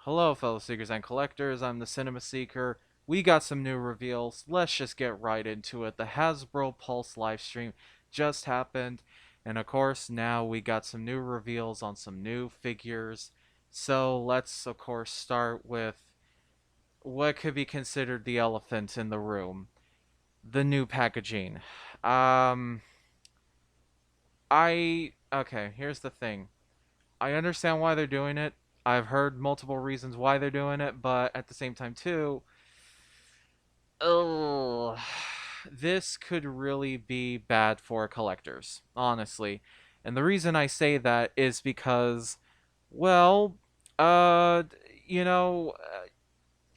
Hello, fellow seekers and collectors. I'm the Cinema Seeker. We got some new reveals. Let's just get right into it. The Hasbro Pulse livestream just happened, and of course, now we got some new reveals on some new figures. So let's, of course, start with what could be considered the elephant in the room, the new packaging. Um, okay, here's the thing. I understand why they're doing it. I've heard multiple reasons why they're doing it, but at the same time too, oh, this could really be bad for collectors, honestly. And the reason I say that is because, well, uh, you know,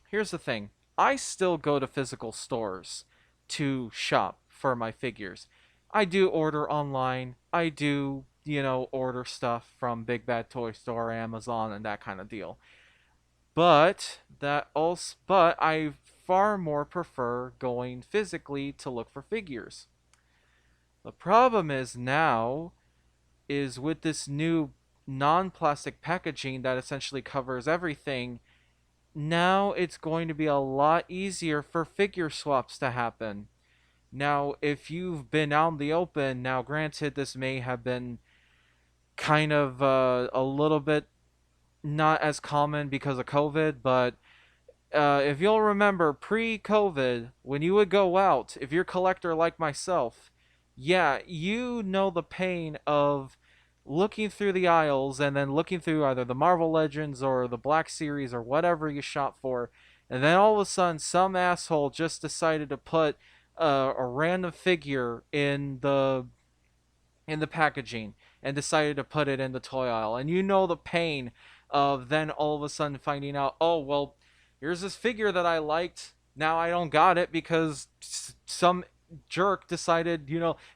here's the thing. I still go to physical stores to shop for my figures. I do order online. I do, order stuff from Big Bad Toy Store, Amazon, and that kind of deal. But I far more prefer going physically to look for figures. The problem is now is with this new non-plastic packaging that essentially covers everything. Now it's going to be a lot easier for figure swaps to happen. Now, if you've been out in the open, now granted, this may have been kind of a little bit not as common because of COVID, but if you'll remember pre-COVID, when you would go out, if you're a collector like myself, yeah, you know the pain of looking through the aisles and then looking through either the Marvel Legends or the Black Series or whatever you shop for, and then all of a sudden some asshole just decided to put a random figure in the packaging and decided to put it in the toy aisle. And you know the pain of then all of a sudden finding out, oh, well, here's this figure that I liked. Now I don't got it because some jerk decided,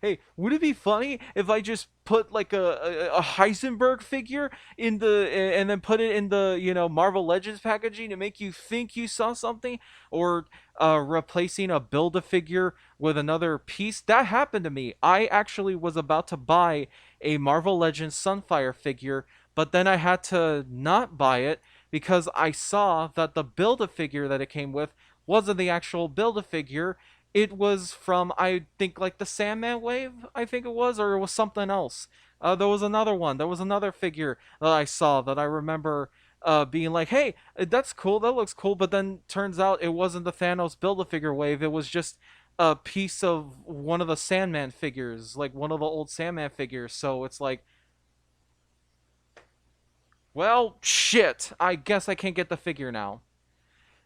hey, would it be funny if I just put like a Heisenberg figure in the and then put it in the Marvel Legends packaging to make you think you saw something, or replacing a build a figure with another piece. That happened to me. I actually was about to buy a Marvel Legends Sunfire figure, but then I had to not buy it because I saw that the build a figure that it came with wasn't the actual build a figure. It was from, I think, like the Sandman wave, I think it was, or it was something else. There was another one. There was another figure that I saw that I remember being like, hey, that's cool, that looks cool, but then turns out it wasn't the Thanos Build-A-Figure wave, it was just a piece of one of the Sandman figures, like one of the old Sandman figures, so it's like, well, shit, I guess I can't get the figure now.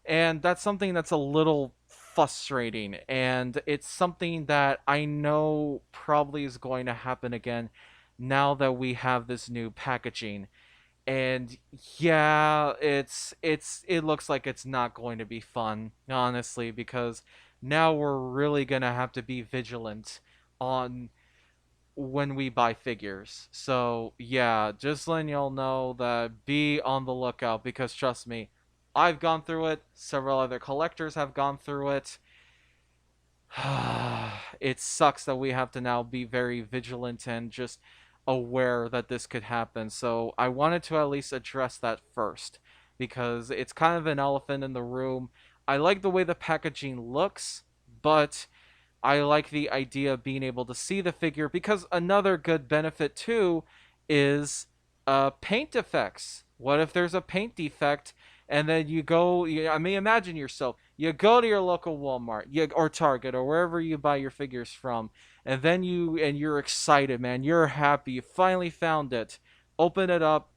And that's something that's a little frustrating, and it's something that I know probably is going to happen again now that we have this new packaging. And yeah, it looks like it's not going to be fun, honestly, because now we're really going to have to be vigilant on when we buy figures. So yeah, just letting y'all know that be on the lookout, because trust me, I've gone through it, several other collectors have gone through it. It sucks that we have to now be very vigilant and just aware that this could happen. So I wanted to at least address that first because it's kind of an elephant in the room. I like the way the packaging looks, but I like the idea of being able to see the figure, because another good benefit too is paint effects. What if there's a paint defect and then I mean, imagine yourself, you go to your local Walmart, or Target, or wherever you buy your figures from, and then you're excited, man, you're happy, you finally found it, open it up,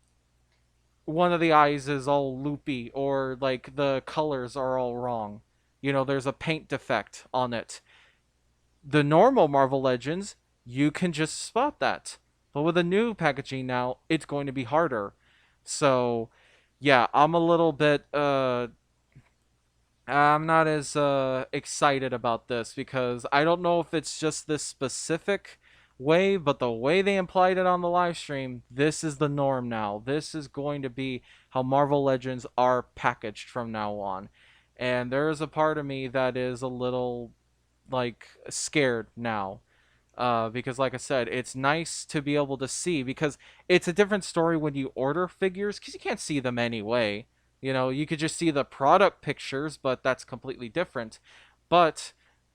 one of the eyes is all loopy, or like the colors are all wrong, there's a paint defect on it. The normal Marvel Legends, you can just spot that. But with the new packaging now, it's going to be harder. So, yeah, I'm not as excited about this, because I don't know if it's just this specific way, but the way they implied it on the live stream, this is the norm now. This is going to be how Marvel Legends are packaged from now on. And there is a part of me that is a little like scared now, because like I said, it's nice to be able to see, because it's a different story when you order figures because you can't see them anyway. You could just see the product pictures, but that's completely different. But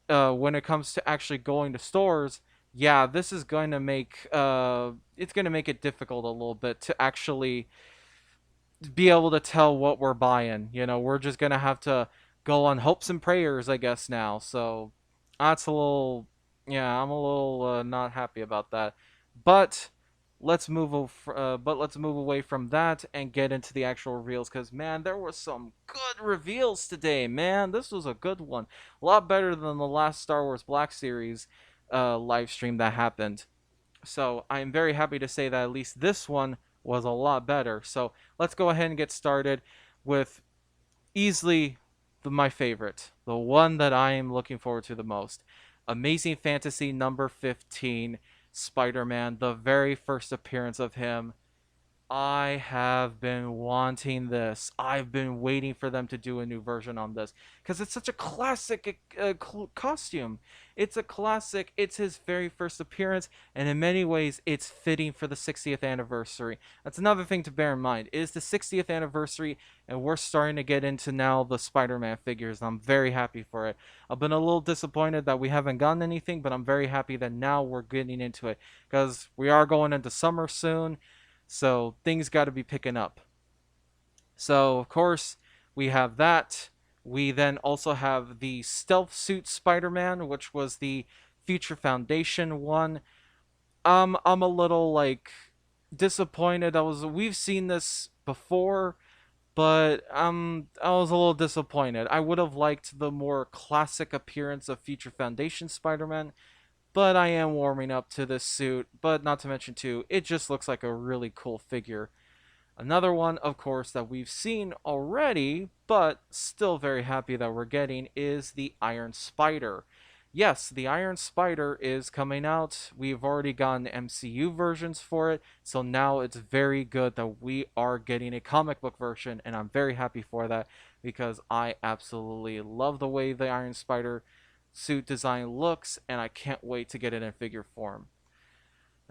when it comes to actually going to stores, yeah, this is going to make it's going to make it difficult a little bit to actually be able to tell what we're buying. We're just going to have to go on hopes and prayers, I guess now. So that's a little, yeah, I'm a little not happy about that. But let's move away from that and get into the actual reveals, cuz man, there were some good reveals today, man. This was a good one. A lot better than the last Star Wars Black Series live stream that happened. So I'm very happy to say that at least this one was a lot better. So let's go ahead and get started with easily my favorite, the one that I am looking forward to the most. Amazing Fantasy number 15, Spider Man, the very first appearance of him. I have been wanting this. I've been waiting for them to do a new version on this because it's such a classic costume. It's a classic. It's his very first appearance, and in many ways, it's fitting for the 60th anniversary. That's another thing to bear in mind. It is the 60th anniversary, and we're starting to get into now the Spider-Man figures. I'm very happy for it. I've been a little disappointed that we haven't gotten anything, but I'm very happy that now we're getting into it because we are going into summer soon, so things got to be picking up. So, of course, we have that. We then also have the Stealth Suit Spider Man, which was the Future Foundation one. I'm a little like disappointed. We've seen this before, but I was a little disappointed. I would have liked the more classic appearance of Future Foundation Spider Man, but I am warming up to this suit. But not to mention too, it just looks like a really cool figure. Another one, of course, that we've seen already, but still very happy that we're getting, is the Iron Spider. Yes, the Iron Spider is coming out. We've already gotten MCU versions for it, so now it's very good that we are getting a comic book version, and I'm very happy for that because I absolutely love the way the Iron Spider suit design looks, and I can't wait to get it in figure form.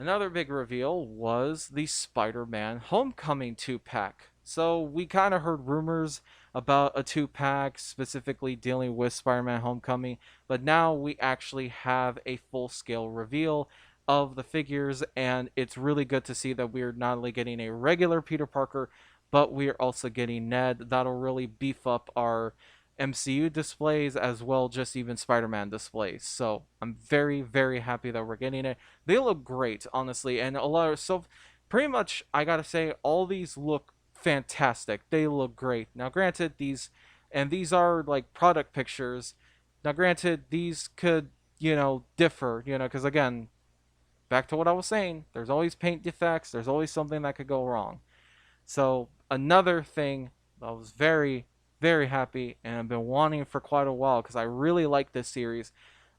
Another big reveal was the Spider-Man Homecoming 2-pack. So we kind of heard rumors about a 2-pack specifically dealing with Spider-Man Homecoming, but now we actually have a full-scale reveal of the figures, and it's really good to see that we're not only getting a regular Peter Parker, but we're also getting Ned. That'll really beef up our MCU displays as well, just even Spider-Man displays. So I'm very, very happy that we're getting it. They look great, honestly, and a lot of so pretty much I gotta say all these look fantastic. They look great. Now, granted, these are like product pictures. Now, granted, these could differ, because again, back to what I was saying, there's always paint defects. There's always something that could go wrong. So another thing I was very, very happy and I've been wanting for quite a while because I really like this series.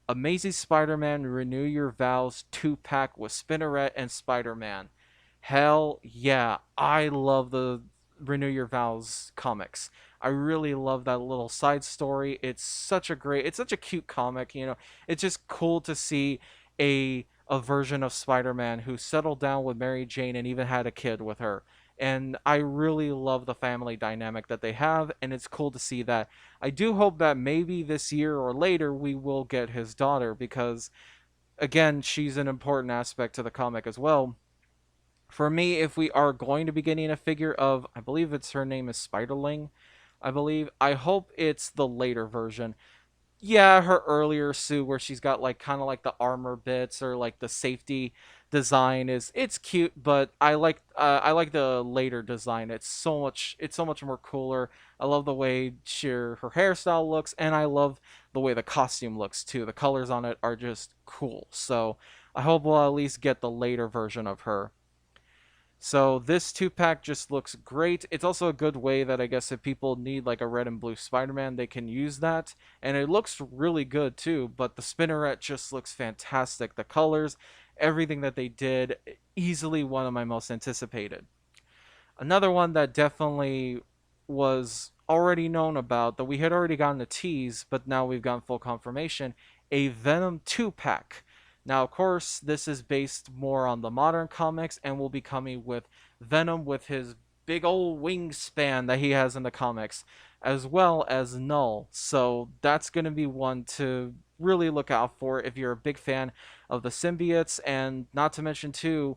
Amazing Spider-Man Renew Your Vows 2-pack with Spinneret and Spider-Man. Hell yeah, I love the Renew Your Vows comics. I really love that little side story. It's such a cute comic, It's just cool to see a version of Spider-Man who settled down with Mary Jane and even had a kid with her. And I really love the family dynamic that they have, and it's cool to see that. I do hope that maybe this year or later we will get his daughter because again, she's an important aspect to the comic as well. For me, if we are going to be getting a figure of, I believe her name is Spiderling, I believe, I hope it's the later version. Yeah, her earlier suit where she's got like kind of like the armor bits or like the safety design it's cute, but I like the later design. It's so much more cooler. I love the way her hairstyle looks, and I love the way the costume looks too. The colors on it are just cool. So I hope we'll at least get the later version of her. So this 2-pack just looks great. It's also a good way that I guess if people need like a red and blue Spider-Man, they can use that. And it looks really good too, but the Spinneret just looks fantastic. The colors, everything that they did, easily one of my most anticipated. Another one that definitely was already known about, that we had already gotten a tease, but now we've gotten full confirmation, a Venom 2-pack. Now, of course, this is based more on the modern comics and will be coming with Venom with his big old wingspan that he has in the comics, as well as Null. So that's going to be one to really look out for if you're a big fan of the symbiotes, and not to mention too,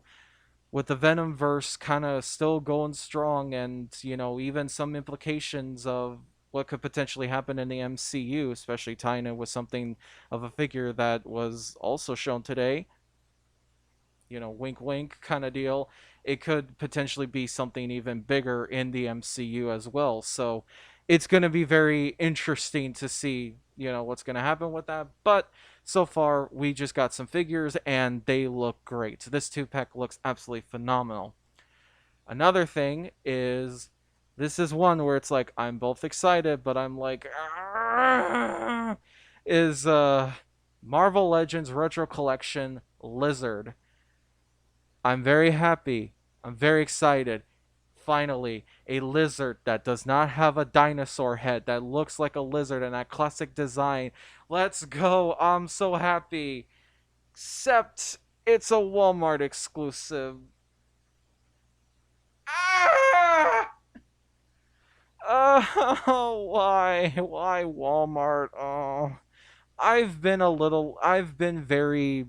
with the Venom verse kind of still going strong, and even some implications of what could potentially happen in the MCU, especially tying it with something of a figure that was also shown today, wink wink kind of deal. It could potentially be something even bigger in the MCU as well. So it's going to be very interesting to see, what's going to happen with that. But so far, we just got some figures and they look great. This two pack looks absolutely phenomenal. Another thing is, this is one where it's like I'm both excited, but I'm like, "Argh," is Marvel Legends Retro Collection Lizard. I'm very happy. I'm very excited. Finally, a lizard that does not have a dinosaur head, that looks like a lizard in that classic design. Let's go. I'm so happy. Except it's a Walmart exclusive. Ah! Oh, why? Why Walmart? Oh, I've been very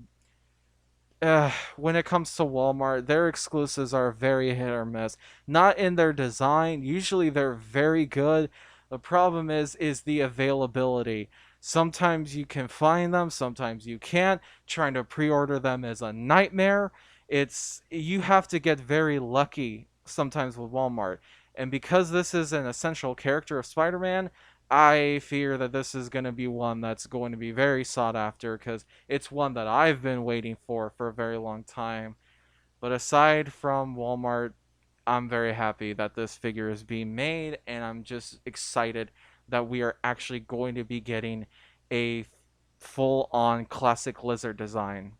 when it comes to Walmart, their exclusives are very hit or miss. Not in their design. Usually they're very good. The problem is the availability. Sometimes you can find them, sometimes you can't. Trying to pre-order them is a nightmare. You have to get very lucky sometimes with Walmart. And because this is an essential character of Spider-Man, I fear that this is going to be one that's going to be very sought after, because it's one that I've been waiting for a very long time. But aside from Walmart, I'm very happy that this figure is being made, and I'm just excited that we are actually going to be getting a full on classic lizard design.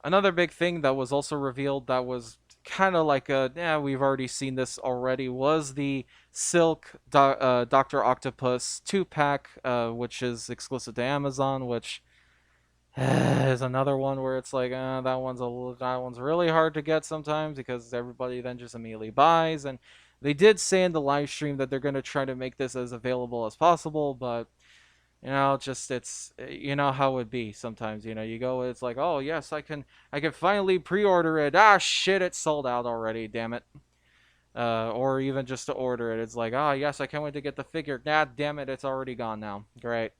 Another big thing that was also revealed that was kind of like we've already seen this already, was the Silk Dr. Octopus 2-pack, which is exclusive to Amazon, which is another one where it's like that one's really hard to get sometimes because everybody then just immediately buys. And they did say in the live stream that they're going to try to make this as available as possible, but just it's how it would be sometimes. You go, it's like, oh yes, I can finally pre-order it. Ah shit, it's sold out already, damn it. Or even just to order it, it's like, oh yes, I can't wait to get the figure. Nah, damn it, it's already gone now. Great.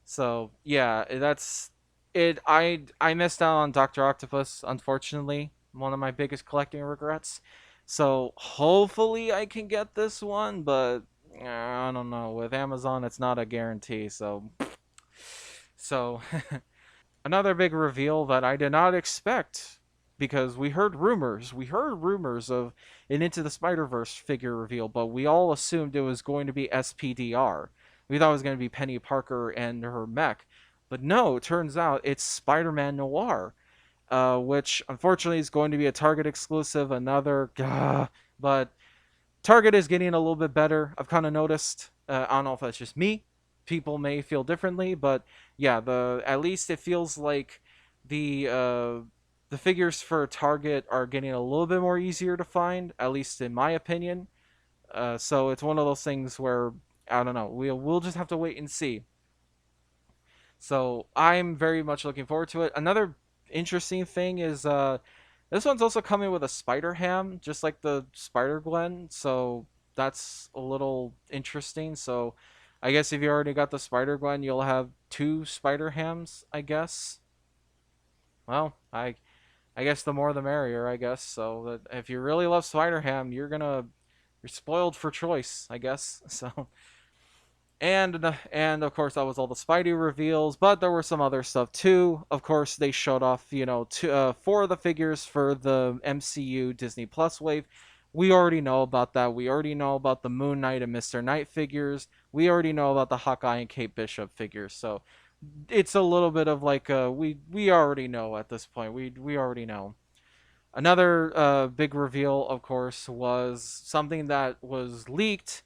So yeah, that's it. I missed out on Dr. Octopus, unfortunately. One of my biggest collecting regrets. So hopefully I can get this one, but I don't know. With Amazon, it's not a guarantee. So another big reveal that I did not expect, because we heard rumors. We heard rumors of an Into the Spider-Verse figure reveal, but we all assumed it was going to be SPDR. We thought it was going to be Penny Parker and her mech. But no, it turns out it's Spider-Man Noir, which unfortunately is going to be a Target exclusive. But Target is getting a little bit better. I've kind of noticed. I don't know if that's just me. People may feel differently, but yeah, the at least it feels like the uh, the figures for Target are getting a little bit more easier to find, at least in my opinion. So it's one of those things where I don't know. We'll just have to wait and see. So I'm very much looking forward to it. Another interesting thing is this one's also coming with a Spider Ham, just like the Spider Gwen. So that's a little interesting. So I guess if you already got the Spider Gwen, you'll have two Spider Hams, I guess. Well, I guess the more the merrier, I guess. So that if you really love Spider Ham, you're spoiled for choice, I guess. So and of course that was all the Spidey reveals, but there were some other stuff too. Of course, they showed off, four of the figures for the MCU Disney Plus wave. We already know about that. We already know about the Moon Knight and Mr. Knight figures. We already know about the Hawkeye and Kate Bishop figures. So it's a little bit of like we already know at this point. We already know. Another big reveal, of course, was something that was leaked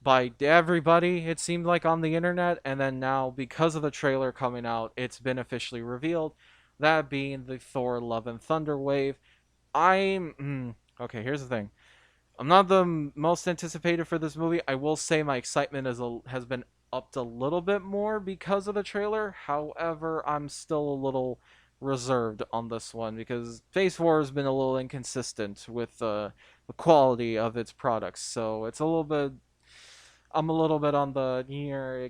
by everybody, it seemed like, on the internet, and then now, because of the trailer coming out, it's been officially revealed. That being the Thor Love and Thunder wave. Okay, here's the thing. I'm not the most anticipated for this movie. I will say my excitement has been upped a little bit more because of the trailer. However, I'm still a little reserved on this one because Phase 4 has been a little inconsistent with the quality of its products. So it's a little bit. I'm a little bit on the near.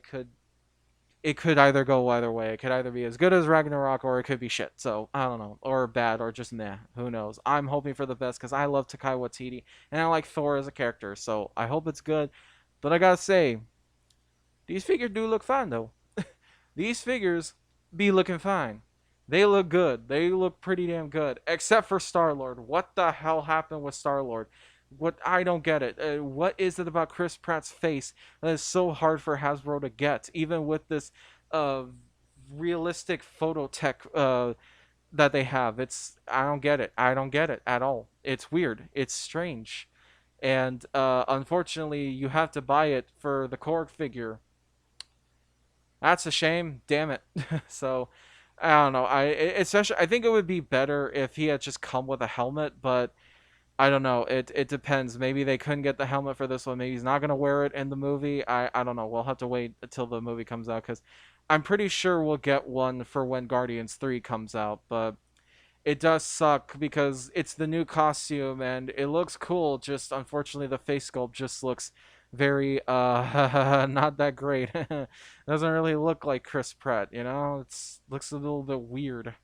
It could either go either way. It could either be as good as Ragnarok or it could be shit. So I don't know, or bad, or just meh. Who knows? I'm hoping for the best because I love Takai Waititi and I like Thor as a character. So I hope it's good. But I gotta say, these figures do look fine though. These figures be looking fine. They look good. They look pretty damn good. Except for Star Lord. What the hell happened with Star Lord? What I don't get it. What is it about Chris Pratt's face that is so hard for Hasbro to get, even with this uh, realistic photo tech that they have? It's I don't get it. I don't get it at all. It's weird. It's strange, and unfortunately, you have to buy it for the Korg figure. That's a shame. Damn it. So I don't know. Especially I think it would be better if he had just come with a helmet, but I don't know. It depends. Maybe they couldn't get the helmet for this one. Maybe he's not gonna wear it in the movie. I don't know. We'll have to wait until the movie comes out because I'm pretty sure we'll get one for when Guardians 3 comes out. But it does suck because it's the new costume and it looks cool. Just unfortunately, the face sculpt just looks very not that great. Doesn't really look like Chris Pratt. It's looks a little bit weird.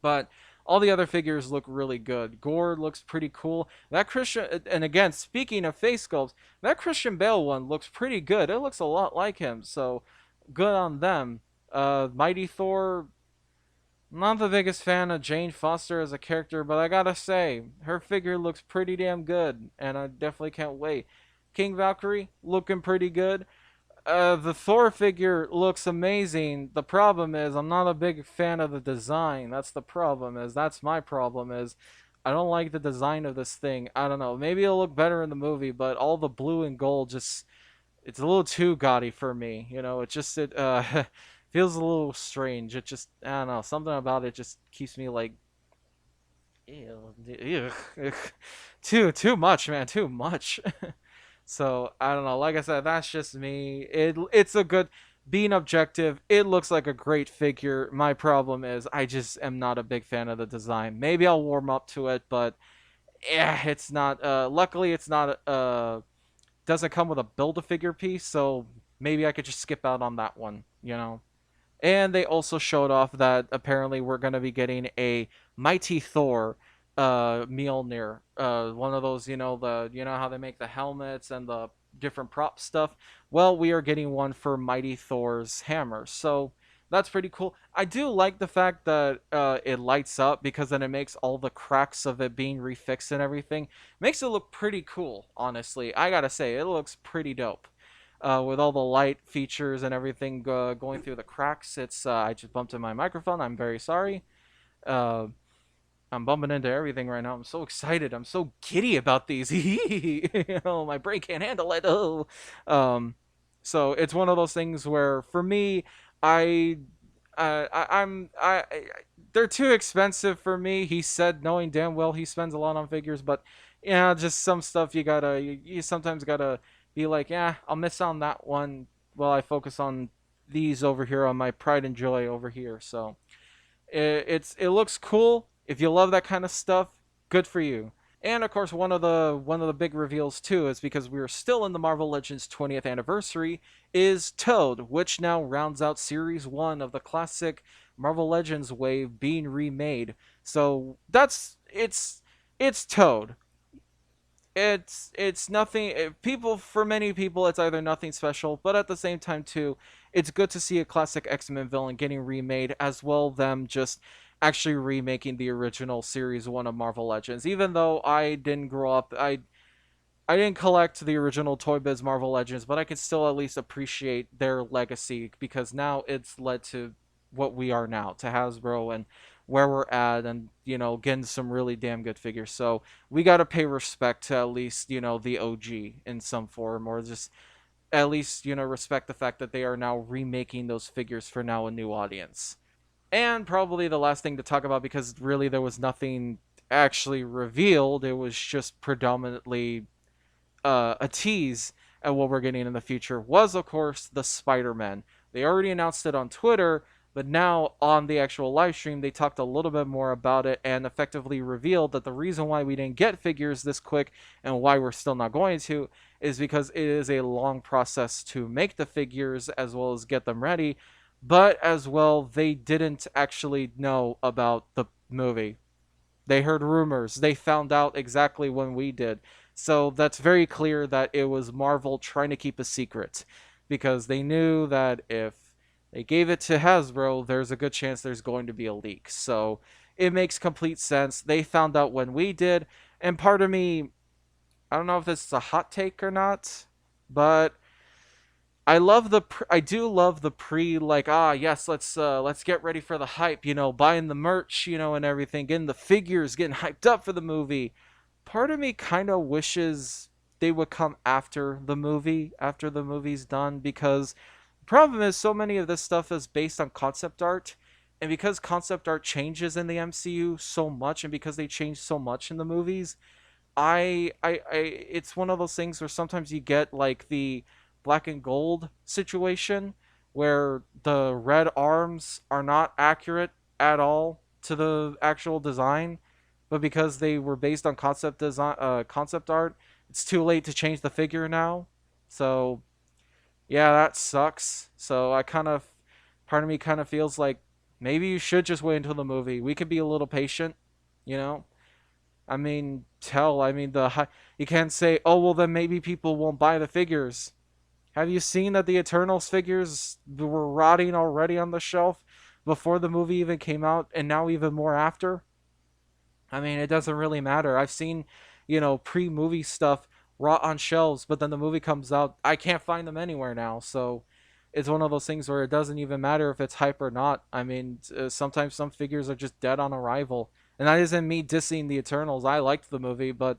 But all the other figures look really good. Gore looks pretty cool. That Christian, and again, speaking of face sculpts, that Christian Bale one looks pretty good. It looks a lot like him, so good on them. Mighty Thor, not the biggest fan of Jane Foster as a character, but I gotta say, her figure looks pretty damn good, and I definitely can't wait. King Valkyrie, looking pretty good. The Thor figure looks amazing. The problem is I'm not a big fan of the design. That's the problem. That's my problem is I don't like the design of this thing. I don't know. Maybe it'll look better in the movie, but all the blue and gold just it's a little too gaudy for me. It feels a little strange. It just I don't know. Something about it just keeps me like ew, ugh. Too much, man. Too much. So I don't know. Like I said, that's just me. It's a good being objective. It looks like a great figure. My problem is I just am not a big fan of the design. Maybe I'll warm up to it, but yeah, it's not. Luckily, it's not. Doesn't come with a build a figure piece, so maybe I could just skip out on that one. And they also showed off that apparently we're going to be getting a Mighty Thor Mjolnir. One of those, how they make the helmets and the different prop stuff. Well, we are getting one for Mighty Thor's hammer. So that's pretty cool. I do like the fact that it lights up because then it makes all the cracks of it being refixed and everything. Makes it look pretty cool, honestly. I gotta say, it looks pretty dope with all the light features and everything going through the cracks. I just bumped in my microphone. I'm very sorry. Uh, I'm bumping into everything right now. I'm so excited. I'm so giddy about these. My brain can't handle it. Oh. So it's one of those things where, for me, I, I, they're too expensive for me. He said, knowing damn well he spends a lot on figures, but just some stuff you sometimes gotta be like, yeah, I'll miss on that one while I focus on these over here on my pride and joy over here. So it looks cool. If you love that kind of stuff, good for you. And of course, one of the big reveals too is because we are still in the Marvel Legends 20th anniversary is Toad, which now rounds out Series 1 of the classic Marvel Legends wave being remade. So it's Toad. It's nothing people for many people it's either nothing special, but at the same time too, it's good to see a classic X-Men villain getting remade as well them just actually remaking the original series 1 of Marvel Legends. Even though I didn't grow up I didn't collect the original Toy Biz Marvel Legends, but I can still at least appreciate their legacy because now it's led to what we are now, to Hasbro and where we're at, and getting some really damn good figures. So we gotta pay respect to at least the OG in some form, or just at least respect the fact that they are now remaking those figures for now a new audience. And probably the last thing to talk about, because really there was nothing actually revealed. It was just predominantly a tease at what we're getting in the future was, of course, the Spider-Man. They already announced it on Twitter, but now on the actual live stream, they talked a little bit more about it and effectively revealed that the reason why we didn't get figures this quick and why we're still not going to is because it is a long process to make the figures as well as get them ready. But as well, they didn't actually know about the movie. They heard rumors. They found out exactly when we did. So that's very clear that it was Marvel trying to keep a secret because they knew that if they gave it to Hasbro, there's a good chance there's going to be a leak. So it makes complete sense. They found out when we did. And part of me, I don't know if this is a hot take or not, but I do love the pre, like, yes, let's get ready for the hype, buying the merch, and everything, getting the figures, getting hyped up for the movie. Part of me kind of wishes they would come after the movie's done, because the problem is so many of this stuff is based on concept art, and because concept art changes in the MCU so much, and because they change so much in the movies, it's one of those things where sometimes you get like the black and gold situation where the red arms are not accurate at all to the actual design, but because they were based on concept art, it's too late to change the figure now. So yeah, that sucks. So part of me kind of feels like maybe you should just wait until the movie. We could be a little patient, you know. You can't say, oh, well, then maybe people won't buy the figures. Have you seen that the Eternals figures were rotting already on the shelf before the movie even came out, and now even more after? I mean, it doesn't really matter. I've seen, pre-movie stuff rot on shelves, but then the movie comes out, I can't find them anywhere now. So it's one of those things where it doesn't even matter if it's hype or not. I mean, sometimes some figures are just dead on arrival. And that isn't me dissing the Eternals. I liked the movie, but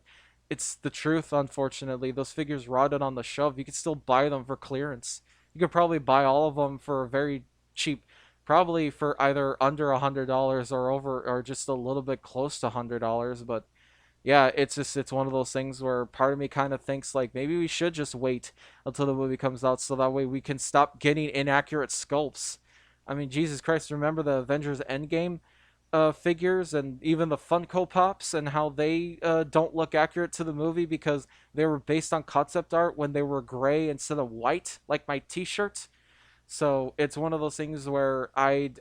it's the truth, unfortunately. Those figures rotted on the shelf. You could still buy them for clearance. You could probably buy all of them for a very cheap, probably for either under $100 or over, or just a little bit close to $100. But yeah, it's one of those things where part of me kind of thinks like maybe we should just wait until the movie comes out so that way we can stop getting inaccurate sculpts. I mean, Jesus Christ, remember the Avengers Endgame figures and even the Funko Pops and how they don't look accurate to the movie because they were based on concept art when they were gray instead of white, like my T-shirt. So it's one of those things where I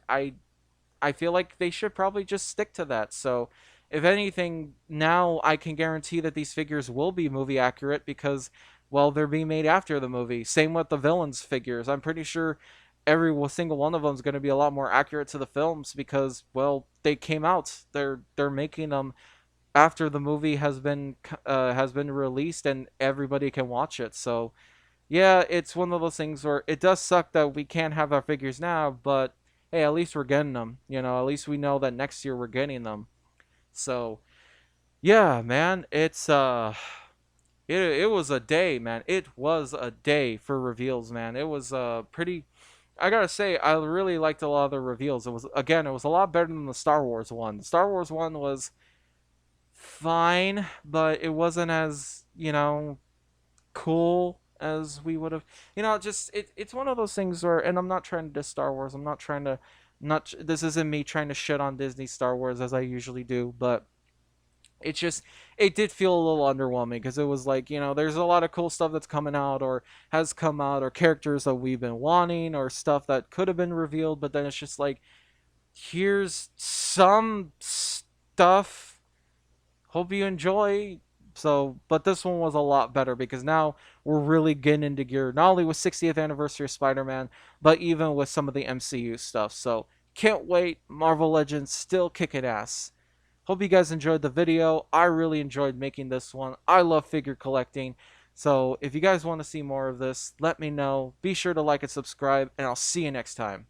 feel like they should probably just stick to that. So, if anything, now I can guarantee that these figures will be movie accurate because, well, they're being made after the movie. Same with the villains figures. I'm pretty sure every single one of them is going to be a lot more accurate to the films because, well, they came out. They're making them after the movie has been released and everybody can watch it. So yeah, it's one of those things where it does suck that we can't have our figures now, but hey, at least we're getting them. At least we know that next year we're getting them. So, yeah, man, it was a day, man. It was a day for reveals, man. It was pretty I gotta say, I really liked a lot of the reveals. It was a lot better than the Star Wars one. The Star Wars one was fine, but it wasn't as, cool as we would have. Just it's one of those things where, and I'm not trying to diss Star Wars. I'm not trying to, not this isn't me trying to shit on Disney Star Wars as I usually do, but it did feel a little underwhelming because it was like, there's a lot of cool stuff that's coming out or has come out or characters that we've been wanting or stuff that could have been revealed, but then it's just like, here's some stuff, hope you enjoy. So, but this one was a lot better because now we're really getting into gear, not only with 60th anniversary of Spider-Man, but even with some of the MCU stuff. So, can't wait. Marvel Legends still kicking ass. Hope you guys enjoyed the video. I really enjoyed making this one. I love figure collecting. So, if you guys want to see more of this, let me know. Be sure to like and subscribe, and I'll see you next time.